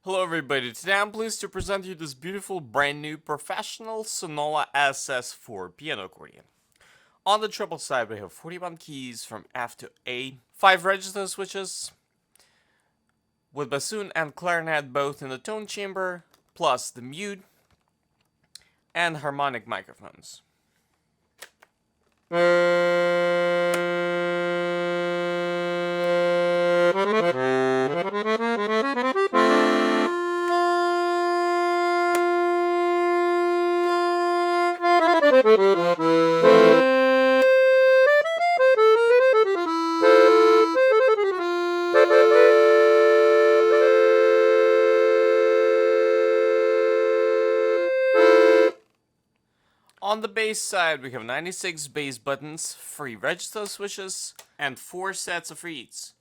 Hello everybody, today I'm pleased to present you this beautiful brand new professional Sonola SS4 piano accordion. On the treble side we have 41 keys from F to A, 5 register switches, with bassoon and clarinet both in the tone chamber, plus the mute, and harmonic microphones. On the bass side, we have 96 bass buttons, 3 register switches, and 4 sets of reeds.